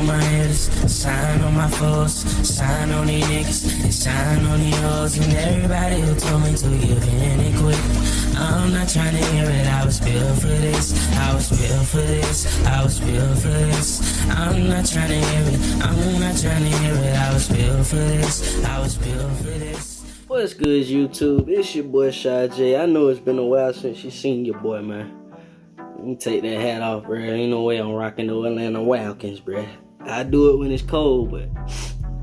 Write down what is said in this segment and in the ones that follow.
on my haters, sign on my foes, sign on these niggas, and sign on these hoes, and everybody who told me to give in and quit. I'm not trying to hear it, I was built for this, I was built for this, I was built for this. I'm not trying to hear it, I'm not trying to hear it, I was built for this, I was built for this. What's good, YouTube? It's your boy Shad. I know it's been a while since you seen your boy, man. Let me take that hat off, bruh. Ain't no way I'm rocking the Atlanta Falcons, bruh. I do it when it's cold, but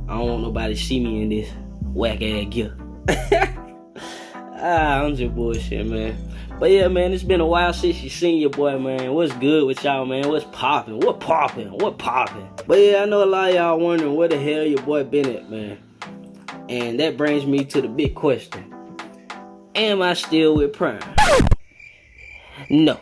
I don't want nobody to see me in this whack-ass gear. I'm just bullshit, man. But yeah, man, it's been a while since you seen your boy, man. What's good with y'all, man? What's poppin'? What poppin'? What poppin'? But yeah, I know a lot of y'all wondering where the hell your boy been at, man. And that brings me to the big question. Am I still with Prime? No.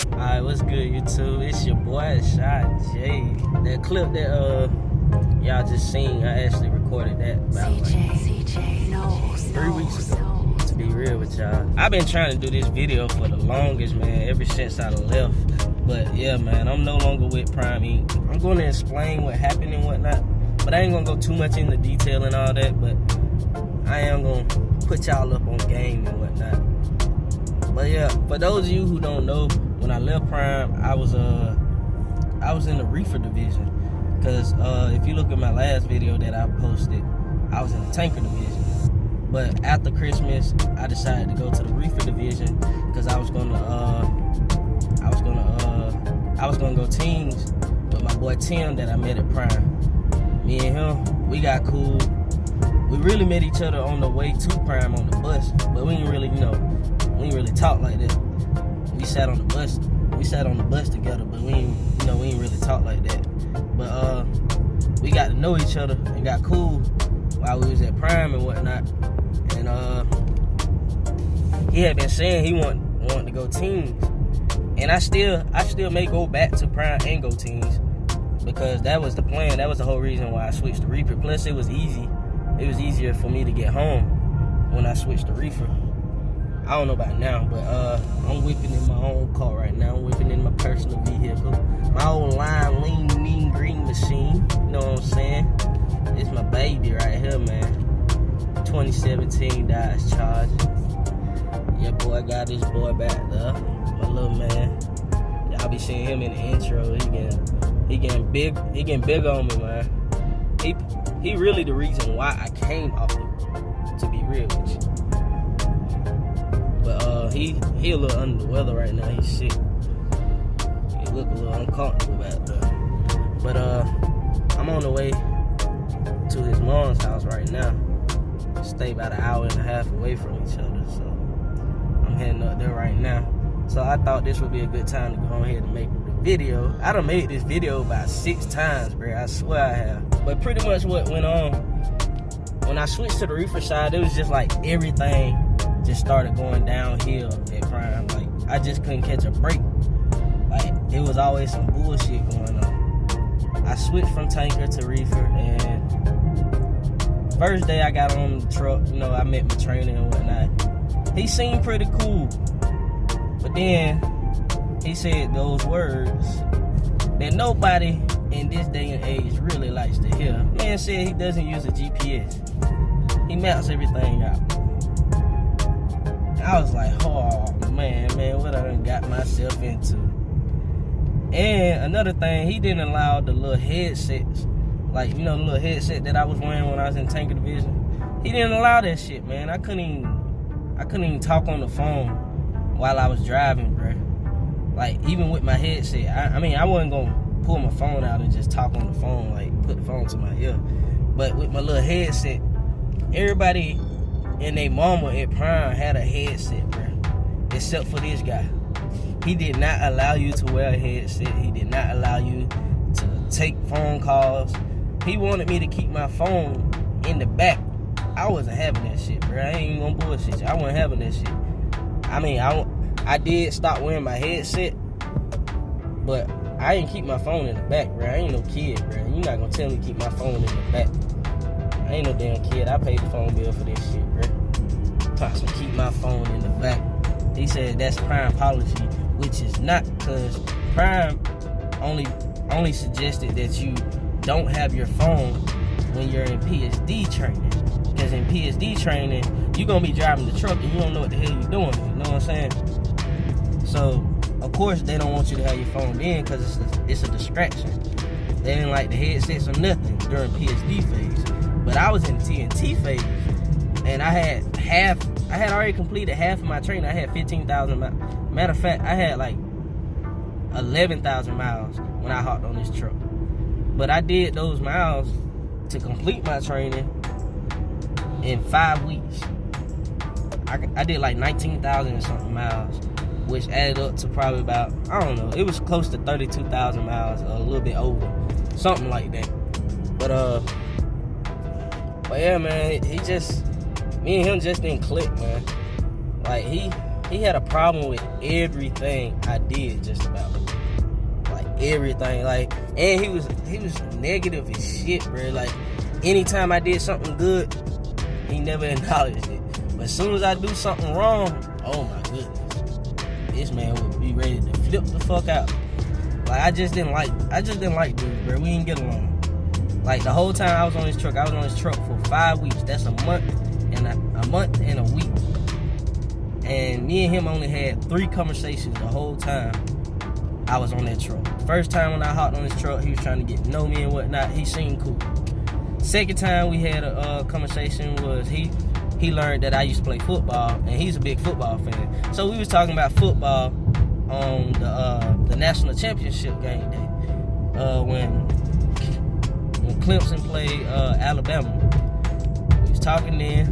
Alright, what's good, YouTube? It's your boy Shad. That clip that y'all just seen, I actually recorded that about like 3 weeks ago. To be real with y'all, I've been trying to do this video for the longest, man, ever since I left. But yeah, man, I'm no longer with Prime Inc. I'm going to explain what happened and whatnot, but I ain't gonna go too much into detail and all that. But I am gonna put y'all up on game and whatnot. But yeah, for those of you who don't know, when I left Prime, I was in the reefer division. Cause if you look at my last video that I posted, I was in the tanker division. But after Christmas, I decided to go to the reefer division because I was gonna go teams with my boy Tim that I met at Prime. Me and him, we got cool. We really met each other on the way to Prime on the bus, but we ain't really talk like that. We sat on the bus together, but we ain't really talk like that. But we got to know each other and got cool while we was at Prime and whatnot. And he had been saying he wanted to go teams, and I still may go back to Prime and go teams because that was the plan. That was the whole reason why I switched to reefer. Plus, it was easy. It was easier for me to get home when I switched to reefer. I don't know about now, but I'm whipping in my own car right now. I'm whipping in my personal vehicle, my old Lime Lean Mean Green machine. You know what I'm saying? It's my baby right here, man. 2017 Dodge Charger. Yeah, boy, I got this boy back there. My little man. Y'all be seeing him in the intro. He getting big on me, man. He really the reason why I came off the road, to be real with you. But he a little under the weather right now. He's sick. He look a little uncomfortable back there. But I'm on the way to his mom's house right now. Stay about an hour and a half away from each other, so I'm heading up there right now. So I thought this would be a good time to go ahead and make the video. I done made this video about 6 times, bro. I swear I have. But pretty much what went on when I switched to the reefer side, it was just like everything just started going downhill at Prime. Like I just couldn't catch a break. Like it was always some bullshit going on. I switched from tanker to reefer, and first day I got on the truck, I met my trainer and whatnot. He seemed pretty cool. But then he said those words that nobody in this day and age really likes to hear. Man said he doesn't use a GPS. He maps everything out. I was like, oh man, what I done got myself into. And another thing, he didn't allow the little headsets, like, the little headset that I was wearing when I was in tanker division. He didn't allow that shit, man. I couldn't even talk on the phone while I was driving, bro. Like, even with my headset, I wasn't gonna pull my phone out and just talk on the phone, like, put the phone to my ear. But with my little headset, everybody and their mama at Prime had a headset, bro. Except for this guy. He did not allow you to wear a headset. He did not allow you to take phone calls. He wanted me to keep my phone in the back. I wasn't having that shit, bro. I ain't even gonna bullshit you. I wasn't having that shit. I did stop wearing my headset, but I didn't keep my phone in the back, bro. I ain't no kid, bro. You're not gonna tell me to keep my phone in the back. I ain't no damn kid. I paid the phone bill for this shit, bro. to keep my phone in the back. He said that's Prime policy, which is not, because Prime only suggested that you don't have your phone when you're in PSD training. Because in PSD training, you're going to be driving the truck and you don't know what the hell you're doing. You know what I'm saying? So, of course, they don't want you to have your phone then because it's a distraction. They didn't like the headsets or nothing during PSD phase. But I was in TNT phase, and I had already completed half of my training. I had 15,000 miles. Matter of fact, I had like 11,000 miles when I hopped on this truck. But I did those miles to complete my training in 5 weeks. I did like 19,000 and something miles, which added up to probably about, I don't know, it was close to 32,000 miles, a little bit over, something like that. But yeah, man, me and him just didn't click, man. Like, he had a problem with everything I did, just about. Like, everything. Like, and he was negative as shit, bro. Like, anytime I did something good, he never acknowledged it. But as soon as I do something wrong, oh my goodness, this man would be ready to flip the fuck out. Like, I just didn't like dude, bro. We didn't get along. Like, the whole time I was on this truck for 5 weeks. That's a month and a week. And me and him only had 3 conversations the whole time I was on that truck. First time when I hopped on this truck, he was trying to get to know me and whatnot. He seemed cool. Second time we had a conversation was he learned that I used to play football, and he's a big football fan. So we was talking about football on the national championship game day when Clemson played Alabama. We was talking then,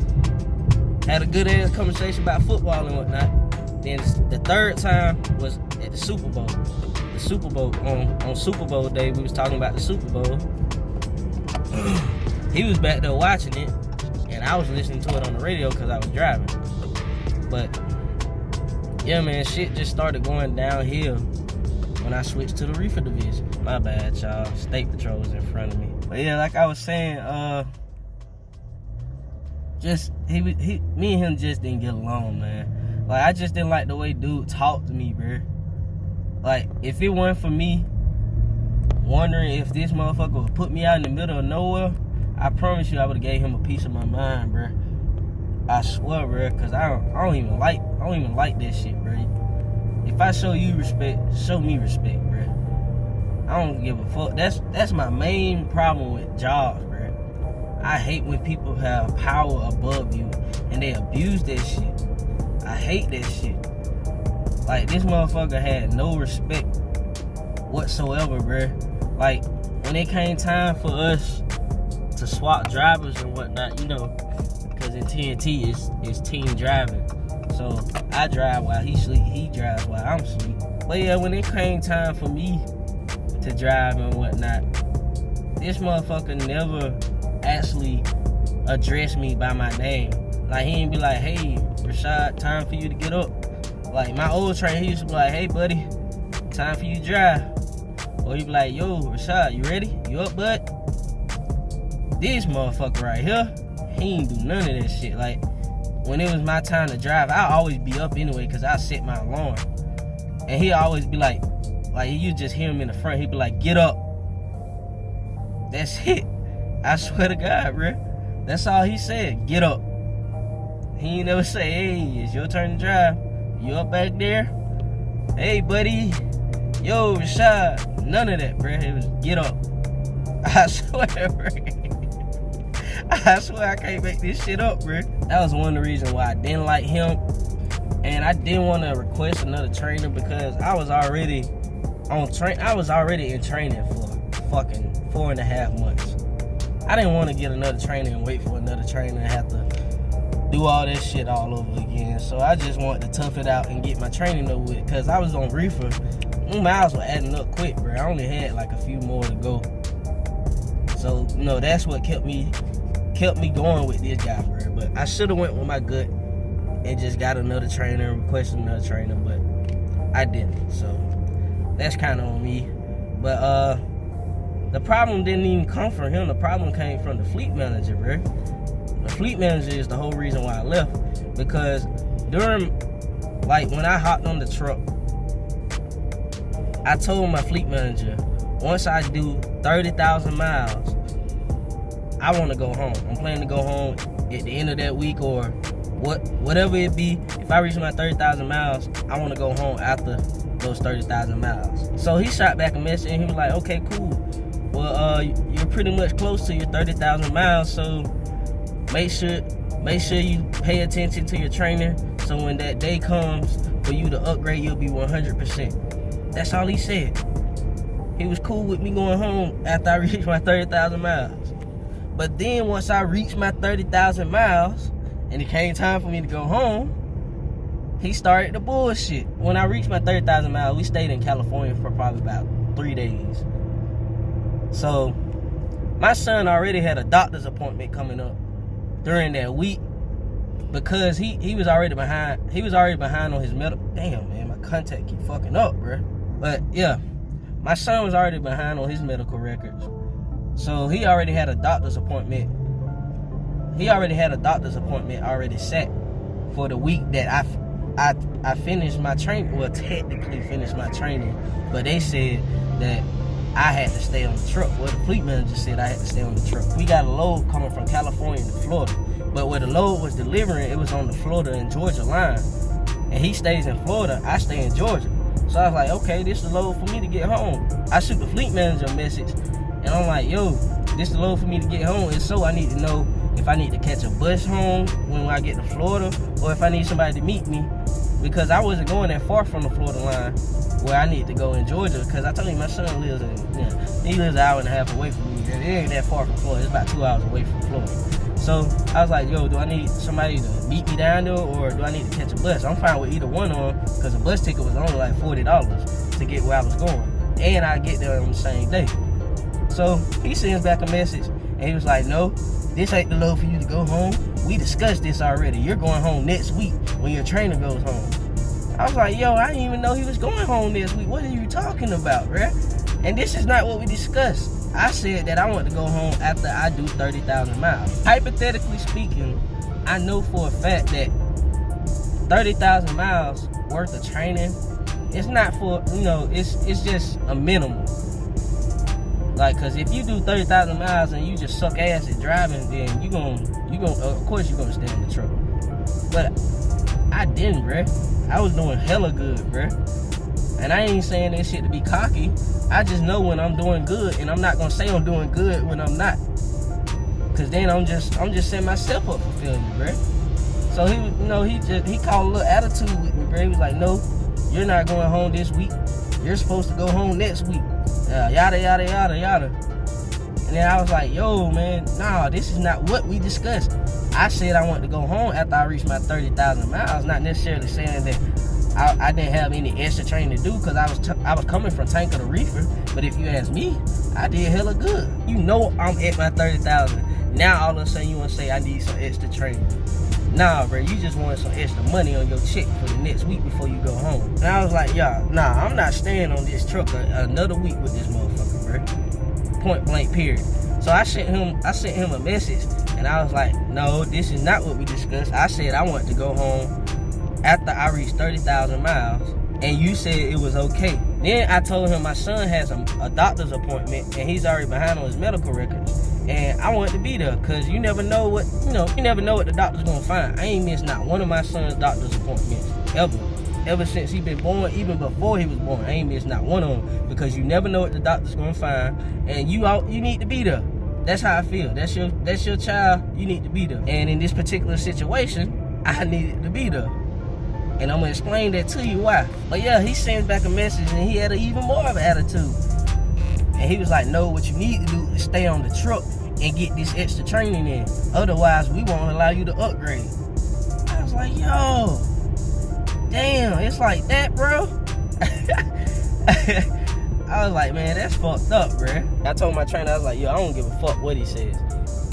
had a good ass conversation about football and whatnot. Then the third time was at the Super Bowl. The Super Bowl on Super Bowl day, we was talking about the Super Bowl. He was back there watching it, and I was listening to it on the radio because I was driving. But yeah, man, shit just started going downhill when I switched to the reefer division. My bad, y'all. State Patrol was in front of me. But yeah, like I was saying, me and him just didn't get along, man. Like, I just didn't like the way dude talked to me, bro. Like, if it weren't for me wondering if this motherfucker would put me out in the middle of nowhere, I promise you I would have gave him a piece of my mind, bro. I swear, bro, cause I don't even like that shit, bro. If I show you respect, show me respect, bro. I don't give a fuck. That's my main problem with jobs, bro. I hate when people have power above you and they abuse that shit. I hate that shit. Like, this motherfucker had no respect whatsoever, bro. Like, when it came time for us to swap drivers and whatnot, you know, because in TNT it's team driving. So I drive while he sleep, he drives while I'm asleep. But yeah, when it came time for me to drive and whatnot, this motherfucker never actually addressed me by my name. Like, he ain't be like, hey, Rashad, time for you to get up. Like, my old trainer, he used to be like, hey, buddy, time for you to drive. Or he be like, yo, Rashad, you ready? You up, bud? This motherfucker right here, he ain't do none of that shit. Like, when it was my time to drive, I always be up anyway because I set my alarm. And he always be like you just hear him in the front, he be like, get up. That's it. I swear to God, bro. That's all he said, get up. He ain't never say, hey, it's your turn to drive. You up back there? Hey, buddy. Yo, Shad. None of that, bro. It was get up. I swear, bro. I swear I can't make this shit up, bro. That was one of the reasons why I didn't like him. And I didn't want to request another trainer because I was already in training for fucking 4.5 months. I didn't want to get another trainer and wait for another trainer and have to do all that shit all over again. So I just wanted to tough it out and get my training over with because I was on reefer. My miles were adding up quick, bro. I only had like a few more to go. So, you know, that's what kept me going with this guy, bro. But I should have went with my gut and just got another trainer and requested another trainer, but I didn't. So that's kind of on me. But the problem didn't even come from him. The problem came from the fleet manager, bro. The fleet manager is the whole reason why I left because during, like, when I hopped on the truck, I told my fleet manager, once I do 30,000 miles, I want to go home. I'm planning to go home at the end of that week or whatever it be. If I reach my 30,000 miles, I want to go home after those 30,000 miles. So he shot back a message and he was like, okay, cool. Well, you're pretty much close to your 30,000 miles, so make sure you pay attention to your training, so when that day comes for you to upgrade, you'll be 100%. That's all he said. He was cool with me going home after I reached my 30,000 miles. But then once I reached my 30,000 miles and it came time for me to go home, he started the bullshit. When I reached my 30,000 miles, we stayed in California for probably about 3 days. So my son already had a doctor's appointment coming up during that week because he was already behind. He was already behind on his medical. Damn, man, my contact keep fucking up, bro. But yeah, my son was already behind on his medical records, so he already had a doctor's appointment. He already had a doctor's appointment already set for the week that I finished my training. Well, technically finished my training, but they said that I had to stay on the truck. Well, the fleet manager said I had to stay on the truck. We got a load coming from California to Florida, but where the load was delivering, it was on the Florida and Georgia line. And he stays in Florida, I stay in Georgia. So I was like, okay, this is the load for me to get home. I shoot the fleet manager a message, and I'm like, yo, this is the load for me to get home. And so I need to know if I need to catch a bus home when I get to Florida, or if I need somebody to meet me, because I wasn't going that far from the Florida line where I need to go in Georgia, because I told you my son lives in, he lives an hour and a half away from me. It ain't that far from Florida. It's about 2 hours away from Florida. So I was like, yo, do I need somebody to meet me down there, or do I need to catch a bus? I'm fine with either one on, because the bus ticket was only like $40 to get where I was going, and I get there on the same day. So he sends back a message, and he was like, no, this ain't the load for you to go home. We discussed this already. You're going home next week when your trainer goes home. I was like, yo, I didn't even know he was going home this week. What are you talking about, bruh? And this is not what we discussed. I said that I want to go home after I do 30,000 miles. Hypothetically speaking, I know for a fact that 30,000 miles worth of training, it's not for, it's just a minimum. Like, cause if you do 30,000 miles and you just suck ass at driving, then you gonna, of course you're gonna stay on the truck. But I didn't, bruh. I was doing hella good, bruh. And I ain't saying that shit to be cocky. I just know when I'm doing good, and I'm not gonna say I'm doing good when I'm not. Cause then I'm just setting myself up for failure, bruh. So he called a little attitude with me, bruh. He was like, no, you're not going home this week. You're supposed to go home next week. Yada, yada, yada, yada. And then I was like, yo, man, nah, this is not what we discussed. I said I wanted to go home after I reached my 30,000 miles, not necessarily saying that I didn't have any extra training to do, because I was coming from tanker to reefer. But if you ask me, I did hella good. You know I'm at my 30,000. Now all of a sudden you want to say I need some extra training. Nah, bro, you just want some extra money on your check for the next week before you go home. And I was like, nah, I'm not staying on this truck another week with this motherfucker, bro. Point blank, period. So I sent him a message, and I was like, no, this is not what we discussed. I said I wanted to go home after I reached 30,000 miles, and you said it was okay. Then I told him my son has a doctor's appointment, and he's already behind on his medical records. And I wanted to be there, because you never know what the doctor's gonna find. I ain't missed not one of my son's doctor's appointments, ever since he been born, even before he was born. I ain't missed not one of them, because you never know what the doctor's gonna find, and you need to be there. That's how I feel. That's your child. You need to be there. And in this particular situation, I needed to be there. And I'm gonna explain that to you why. But yeah, he sends back a message, and he had even more of an attitude. And he was like, no, what you need to do is stay on the truck and get this extra training in. Otherwise, we won't allow you to upgrade. I was like, yo, damn, it's like that, bro. I was like, man, that's fucked up, bro. I told my trainer, I was like, yo, I don't give a fuck what he says.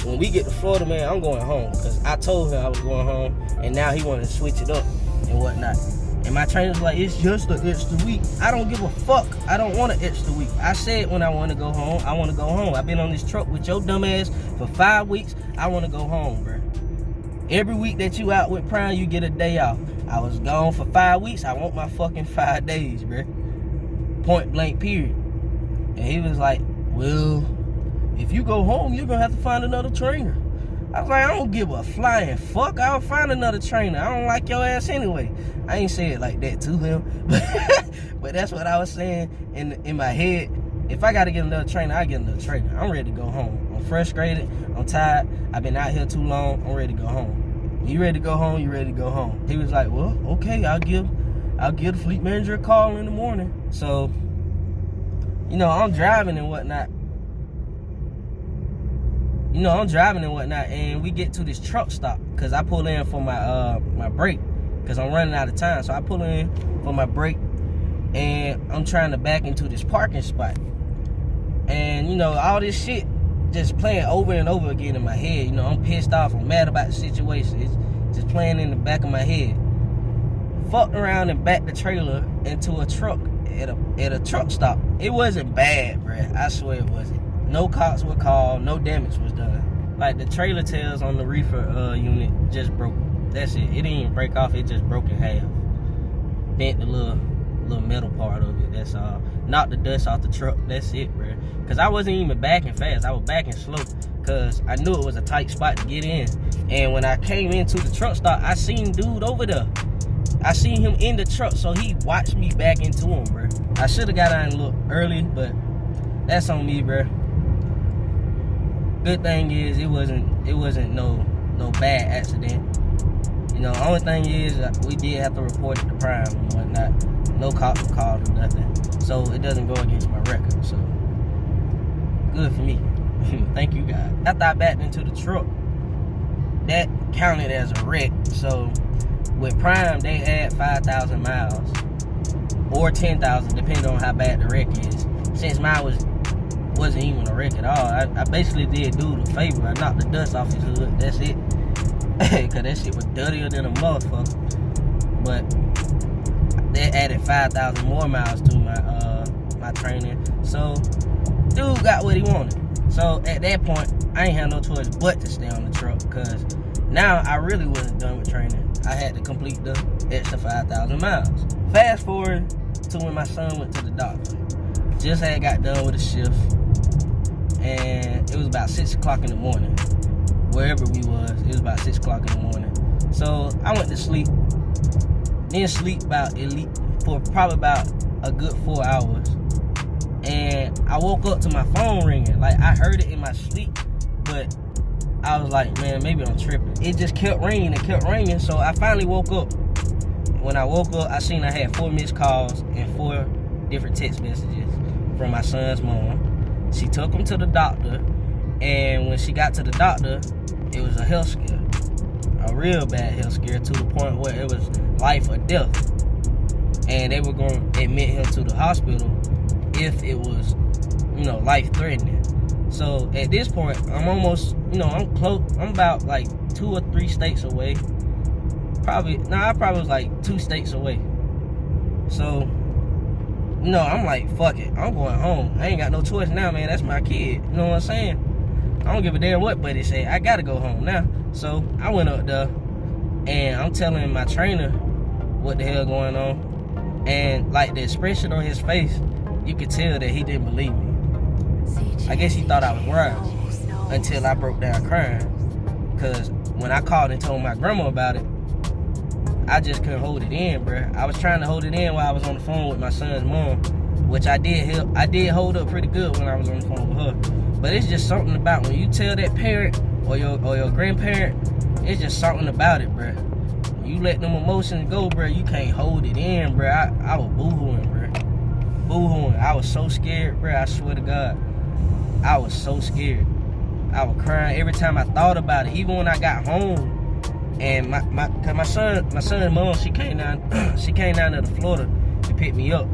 When we get to Florida, man, I'm going home. Because I told him I was going home, and now he wanted to switch it up and whatnot. And my trainer's like, it's just an extra week. I don't give a fuck. I don't want an extra week. I said when I want to go home, I want to go home. I've been on this truck with your dumb ass for 5 weeks. I want to go home, bro. Every week that you out with Prime, you get a day off. I was gone for 5 weeks. I want my fucking 5 days, bruh. Point blank, period. And he was like, well, if you go home, you're going to have to find another trainer. I was like, I don't give a flying fuck. I'll find another trainer. I don't like your ass anyway. I ain't say it like that to him. But that's what I was saying in my head. If I got to get another trainer, I get another trainer. I'm ready to go home. I'm frustrated. I'm tired. I've been out here too long. I'm ready to go home. You ready to go home? You ready to go home? He was like, well, okay, I'll give the fleet manager a call in the morning. So, you know, I'm driving and whatnot. And we get to this truck stop because I pull in for my break because I'm running out of time. So I pull in for my break and I'm trying to back into this parking spot. And, you know, all this shit just playing over and over again in my head. You know, I'm pissed off. I'm mad about the situation. It's just playing in the back of my head. Fucked around and backed the trailer into a truck at a truck stop. It wasn't bad, bruh. I swear it wasn't. No cops were called. No damage was done. Like, the trailer tails on the reefer unit just broke. That's it. It didn't even break off. It just broke in half. Bent the little metal part of it. That's all. Knocked the dust off the truck. That's it, bro. Because I wasn't even backing fast. I was backing slow because I knew it was a tight spot to get in. And when I came into the truck stop, I seen dude over there. I seen him in the truck, so he watched me back into him, bro. I should have got out and looked early, but that's on me, bro. Good thing is it wasn't no bad accident. You know, the only thing is we did have to report it to Prime and whatnot. No cops were called or nothing. So it doesn't go against my record. So good for me. Thank you, God. After I backed into the truck, that counted as a wreck. So with Prime, they add 5,000 miles or 10,000, depending on how bad the wreck is. Since mine wasn't even a wreck at all, I basically did dude a favor. I knocked the dust off his hood. That's it. Cause that shit was dirtier than a motherfucker. But they added 5,000 more miles to my training. So dude got what he wanted. So at that point, I ain't had no choice but to stay on the truck. Cause now I really wasn't done with training. I had to complete the extra 5,000 miles. Fast forward to when my son went to the doctor. Just had got done with a shift, and it was about 6 o'clock in the morning. Wherever we was, it was about 6 o'clock in the morning. So I went to sleep. Didn't sleep for probably about a good 4 hours. And I woke up to my phone ringing. Like, I heard it in my sleep, but I was like, man, maybe I'm tripping. It just kept ringing and kept ringing. So I finally woke up. When I woke up, I seen I had 4 missed calls and 4 different text messages from my son's mom. She took him to the doctor, and when she got to the doctor, it was a health scare. A real bad health scare, to the point where it was life or death. And they were going to admit him to the hospital if it was, you know, life-threatening. So at this point, I'm almost, you know, I'm close. I'm about like 2 or 3 states away. I probably was like 2 states away. So, you know, I'm like, fuck it. I'm going home. I ain't got no choice now, man. That's my kid. You know what I'm saying? I don't give a damn what buddy say. I gotta go home now. So I went up there and I'm telling my trainer what the hell going on. And like the expression on his face, you could tell that he didn't believe me. I guess he thought I was lying until I broke down crying. Cause when I called and told my grandma about it, I just couldn't hold it in, bruh. I was trying to hold it in while I was on the phone with my son's mom, which I did hold up pretty good when I was on the phone with her. But it's just something about when you tell that parent or your grandparent, it's just something about it, bruh. When you let them emotions go, bruh, you can't hold it in, bruh. I was boo-hooing, bruh. Boo-hooing. I was so scared, bruh. I swear to God. I was so scared. I was crying every time I thought about it. Even when I got home, and cause my son's mom, she came down to Florida to pick me up.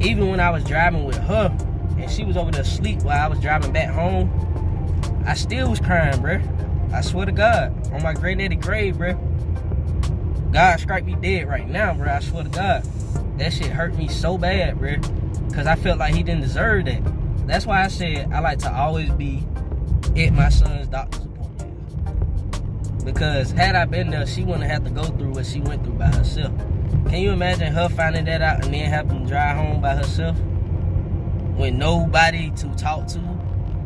Even when I was driving with her, and she was over there asleep while I was driving back home, I still was crying, bruh. I swear to God, on my granddaddy grave, bruh. God strike me dead right now, bruh. I swear to God, that shit hurt me so bad, bruh. Cause I felt like he didn't deserve that. That's why I said I like to always be at my son's doctor's appointment. Because had I been there, she wouldn't have to go through what she went through by herself. Can you imagine her finding that out and then having to drive home by herself with nobody to talk to?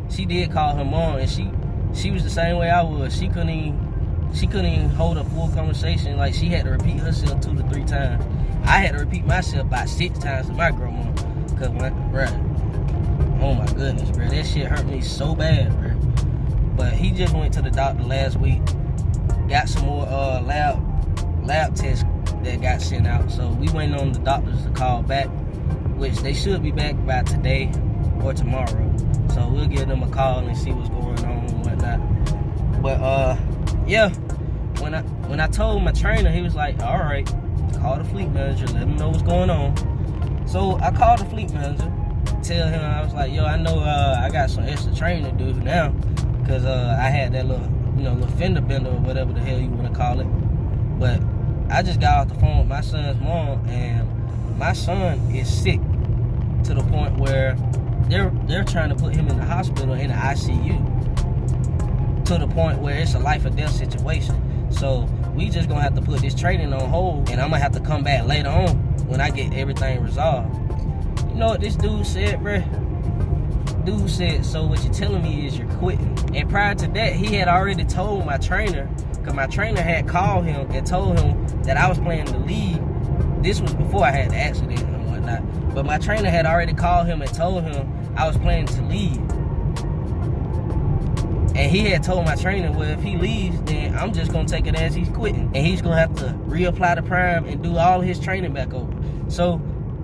She did call her mom, and she was the same way I was. She couldn't even hold a full conversation. Like, she had to repeat herself 2 to 3 times. I had to repeat myself about 6 times to my grandma. Cause bruh, oh my goodness, bruh, that shit hurt me so bad, bruh. But he just went to the doctor last week, got some more lab tests that got sent out. So we waiting on the doctors to call back, which they should be back by today or tomorrow. So we'll give them a call and see what's going on and whatnot. But yeah, when I told my trainer, he was like, all right, call the fleet manager, let him know what's going on. So I called the fleet manager, tell him, I was like, yo, I know I got some extra training to do now, because I had that little fender bender or whatever the hell you want to call it. But I just got off the phone with my son's mom, and my son is sick to the point where they're trying to put him in the hospital in the ICU, to the point where it's a life or death situation. So we just gonna have to put this training on hold, and I'm gonna have to come back later on when I get everything resolved. You know what this dude said, bruh? Dude said, so what you're telling me is you're quitting. And prior to that, he had already told my trainer, because my trainer had called him and told him that I was planning to leave. This was before I had the accident and whatnot. But my trainer had already called him and told him I was planning to leave. And he had told my trainer, well, if he leaves, then I'm just going to take it as he's quitting. And he's going to have to reapply the prime and do all his training back over. So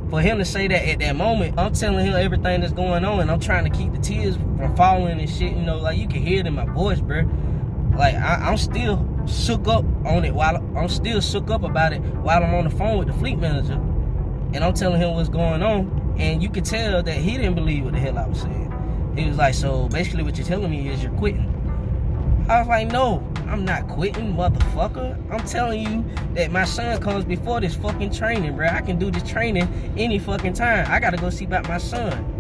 for him to say that at that moment, I'm telling him everything that's going on, and I'm trying to keep the tears from falling and shit. You know, like, you can hear it in my voice, bro. Like, I'm still shook up on it I'm still shook up about it while I'm on the phone with the fleet manager. And I'm telling him what's going on. And you could tell that he didn't believe what the hell I was saying. He was like, so basically what you're telling me is you're quitting. I was like, no, I'm not quitting, motherfucker. I'm telling you that my son comes before this fucking training, bro. I can do this training any fucking time. I gotta go see about my son.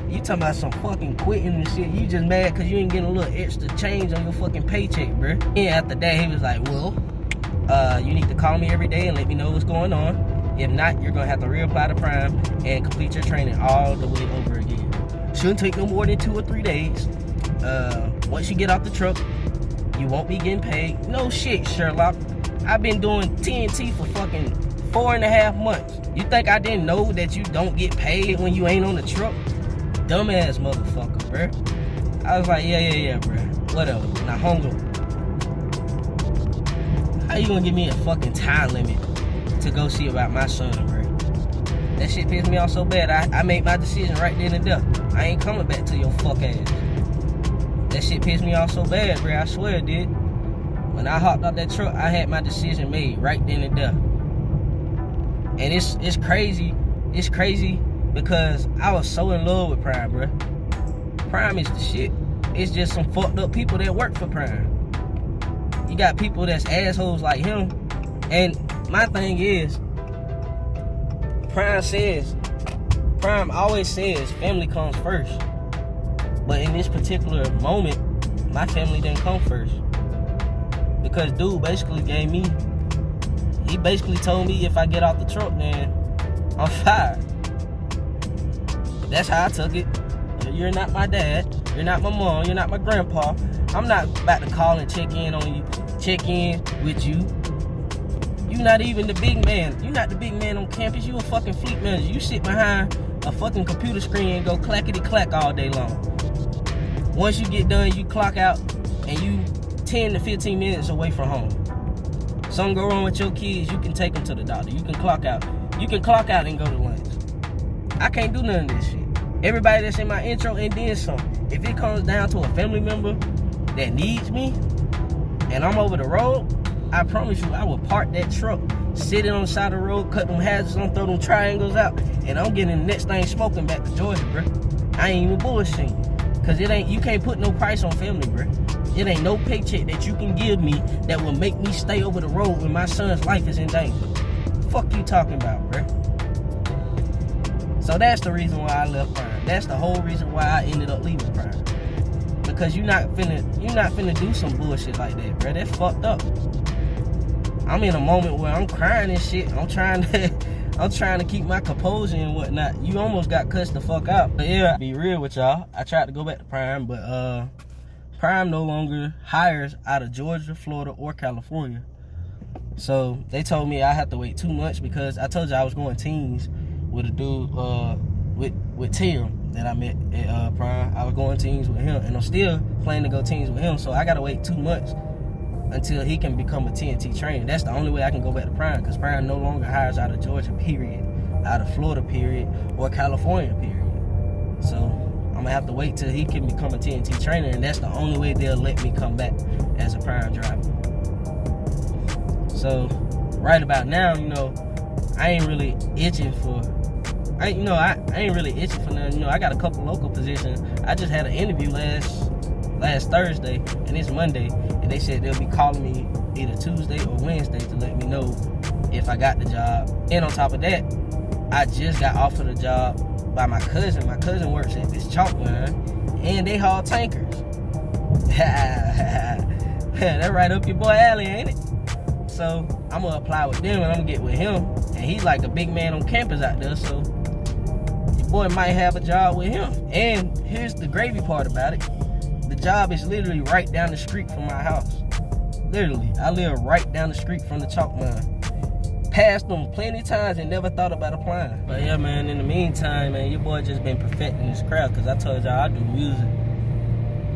You talking about some fucking quitting and shit. You just mad because you ain't getting a little extra change on your fucking paycheck, bro. And after that, he was like, well, you need to call me every day and let me know what's going on. If not, you're gonna have to reapply the prime and complete your training all the way over again. Shouldn't take no more than 2 or 3 days. Once you get off the truck, you won't be getting paid. No shit, Sherlock. I've been doing TNT for fucking 4.5 months. You think I didn't know that you don't get paid when you ain't on the truck? Dumbass motherfucker, bruh. I was like, yeah, bruh. Whatever. Now, hung up. How you gonna give me a fucking time limit to go see about my son, bruh? That shit pissed me off so bad. I made my decision right then and there. I ain't coming back to your fuck ass. That shit pissed me off so bad, bro. I swear it did. When I hopped out that truck, I had my decision made right then and there. And it's crazy. It's crazy because I was so in love with Prime, bro. Prime is the shit. It's just some fucked up people that work for Prime. You got people that's assholes like him. And my thing is, Prime always says family comes first. But in this particular moment, my family didn't come first. Because dude basically he basically told me if I get off the truck, then I'm fired. That's how I took it. You're not my dad. You're not my mom. You're not my grandpa. I'm not about to call and check in on you. Check in with you. You're not even the big man. You're not the big man on campus. You a fucking fleet manager. You sit behind a fucking computer screen and go clackety-clack all day long. Once you get done, you clock out and you 10 to 15 minutes away from home. Something go wrong with your kids, you can take them to the doctor. You can clock out. You can clock out and go to lunch. I can't do none of this shit. Everybody that's in my intro and then some. If it comes down to a family member that needs me and I'm over the road, I promise you I will park that truck, sit it on the side of the road, cut them hazards on, throw them triangles out, and I'm getting the next thing smoking back to Georgia, bro. I ain't even bullshitting. Cause you can't put no price on family, bro. It ain't no paycheck that you can give me that will make me stay over the road when my son's life is in danger. Fuck you talking about, bro. So that's the reason why I left Prime. That's the whole reason why I ended up leaving Prime. Because Cause you not finna do some bullshit like that, bro. That's fucked up. I'm in a moment where I'm crying and shit. I'm trying to keep my composure and whatnot. You almost got cussed the fuck out. But yeah, be real with y'all. I tried to go back to Prime, but Prime no longer hires out of Georgia, Florida, or California. So they told me I have to wait 2 months because I told you I was going teams with a dude with Tim that I met at Prime. I was going teams with him, and I'm still planning to go teams with him. So I gotta wait 2 months until he can become a TNT trainer. That's the only way I can go back to Prime, because Prime no longer hires out of Georgia, period, out of Florida, period, or California, period. So I'm gonna have to wait till he can become a TNT trainer, and that's the only way they'll let me come back as a Prime driver. So right about now, I ain't really itching for I ain't really itching for nothing. I got a couple local positions. I just had an interview last Thursday, and it's Monday, and they said they'll be calling me either Tuesday or Wednesday to let me know if I got the job. And on top of that, I just got offered a job by my cousin. My cousin works at this chalk line, and they haul tankers. That right up your boy alley, ain't it? So I'm gonna apply with them, and I'm gonna get with him, and he's like a big man on campus out there, so your boy might have a job with him. And here's the gravy part about it. The job is literally right down the street from my house. Literally, I live right down the street from the chalk line. Passed them plenty of times and never thought about applying. But yeah, man, in the meantime, man, your boy just been perfecting this craft, because I told y'all I do music.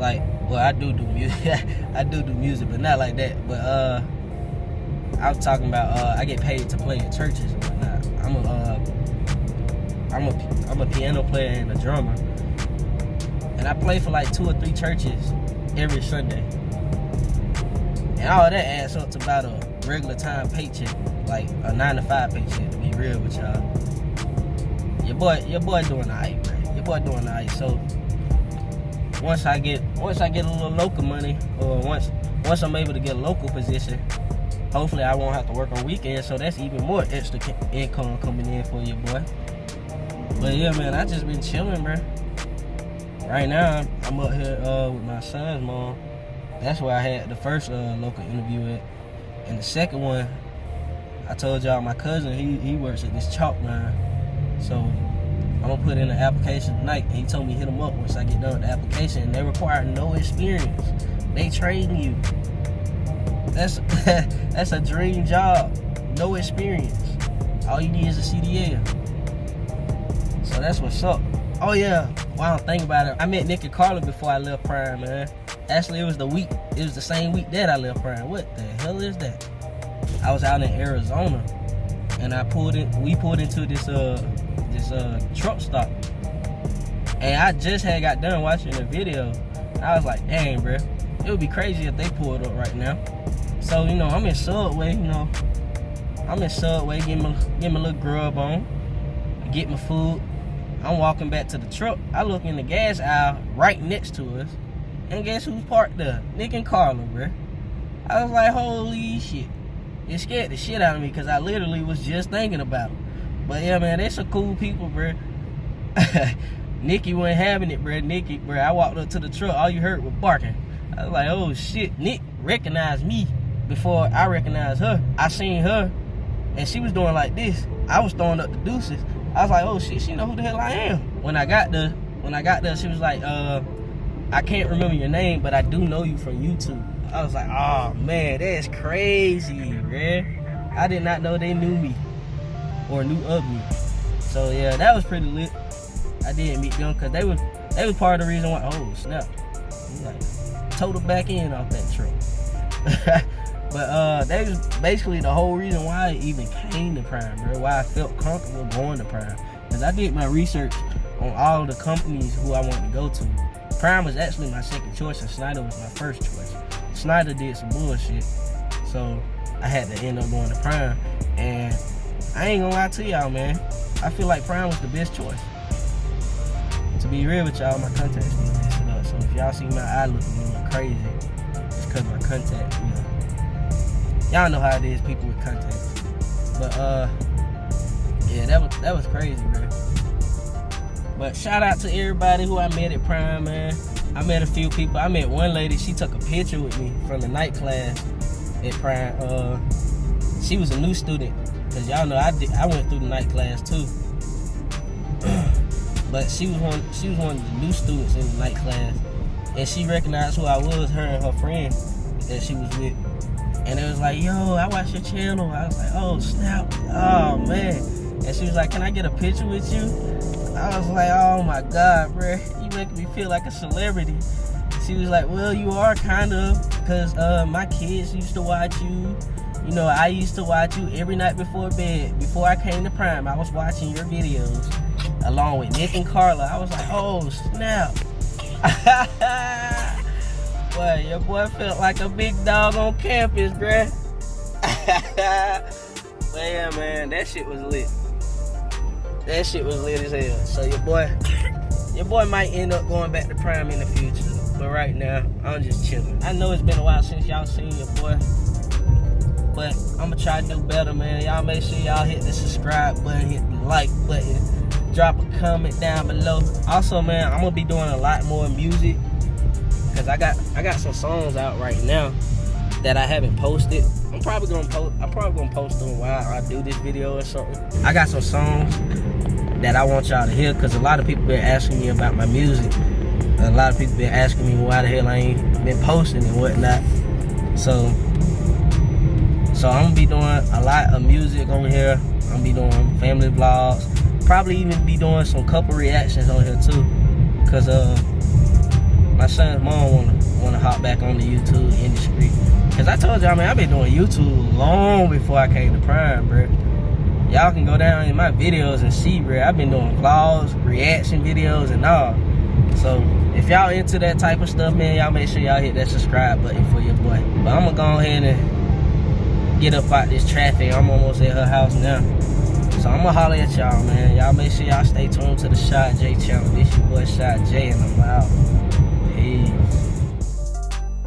I do music. I do music, but not like that. But I was talking about I get paid to play in churches and whatnot. I'm a piano player and a drummer, and I play for like 2 or 3 churches every Sunday, and all that adds up to about a regular time paycheck, like a 9-to-5 paycheck, to be real with y'all. Your boy doing alright, man. Your boy doing alright. So once I get a little local money, or once I'm able to get a local position, hopefully I won't have to work on weekends, so that's even more extra income coming in for your boy. But yeah, man, I just been chilling, bro. Right now, I'm up here with my son's mom. That's where I had the first local interview at. And the second one, I told y'all my cousin, he works at this chalk line. So I'm gonna put in an application tonight, and he told me hit him up once I get done with the application. And they require no experience. They train you. That's a dream job. No experience. All you need is a CDL. So that's what's up. Oh yeah, while I'm thinking about it, I met Nick and Carla before I left Prime, man. Actually, it was the same week that I left Prime. What the hell is that? I was out in Arizona, and we pulled into this truck stop. And I just had got done watching the video. I was like, dang, bro, it would be crazy if they pulled up right now. So, I'm in Subway, getting my little grub on, get my food. I'm walking back to the truck. I look in the gas aisle right next to us, and guess who's parked there? Nick and Carla, bro. I was like, holy shit. It scared the shit out of me, because I literally was just thinking about them. But yeah, man, they some cool people, bro. Nikki wasn't having it, bro. Nikki, bro, I walked up to the truck, all you heard was barking. I was like, oh shit, Nick recognized me before I recognized her. I seen her, and she was doing like this. I was throwing up the deuces. I was like, oh shit, she know who the hell I am. When I got there, she was like, I can't remember your name, but I do know you from YouTube. I was like, oh man, that's crazy, man. I did not know they knew me or knew of me. So yeah, that was pretty lit. I did meet them, because they was part of the reason why. Oh snap, like total back end off that truck. But that was basically the whole reason why I even came to Prime, bro. Why I felt comfortable going to Prime, because I did my research on all the companies who I wanted to go to. Prime was actually my second choice, and Snyder was my first choice. Snyder did some bullshit, so I had to end up going to Prime. And I ain't gonna lie to y'all, man, I feel like Prime was the best choice. To be real with y'all, my contacts be messing up, so if y'all see my eye looking a little crazy, it's because my contacts, y'all know how it is, people with contacts. But yeah, that was crazy, bro. But shout out to everybody who I met at Prime, man. I met a few people. I met one lady. She took a picture with me from the night class at Prime. She was a new student, cause y'all know I went through the night class too. But she was one of the new students in the night class, and she recognized who I was, her and her friend that she was with. And it was like, yo, I watched your channel. I was like, oh snap, oh man. And she was like, can I get a picture with you? I was like, oh my God, bruh, you making me feel like a celebrity. She was like, well, you are kind of, because my kids used to watch you. You know, I used to watch you every night before bed. Before I came to Prime, I was watching your videos along with Nick and Carla. I was like, oh snap. Boy, your boy felt like a big dog on campus, bruh. But yeah, man, that shit was lit. That shit was lit as hell. So your boy might end up going back to Prime in the future. But right now, I'm just chilling. I know it's been a while since y'all seen your boy, but I'm gonna try to do better, man. Y'all make sure y'all hit the subscribe button, hit the like button, drop a comment down below. Also, man, I'm gonna be doing a lot more music, cause I got some songs out right now that I haven't posted. I'm probably gonna post them while I do this video or something. I got some songs that I want y'all to hear, cause a lot of people been asking me about my music. A lot of people been asking me why the hell I ain't been posting and whatnot. So I'm gonna be doing a lot of music on here. I'm gonna be doing family vlogs. Probably even be doing some couple reactions on here too. Cause my son's mom wanna hop back on the YouTube industry. Cause I told y'all, man, I've been doing YouTube long before I came to Prime, bro. Y'all can go down in my videos and see, bro. I've been doing vlogs, reaction videos, and all. So if y'all into that type of stuff, man, y'all make sure y'all hit that subscribe button for your boy. But I'm gonna go ahead and get up out this traffic. I'm almost at her house now. So I'm gonna holler at y'all, man. Y'all make sure y'all stay tuned to the Shad J channel. This your boy Shad J, and I'm out.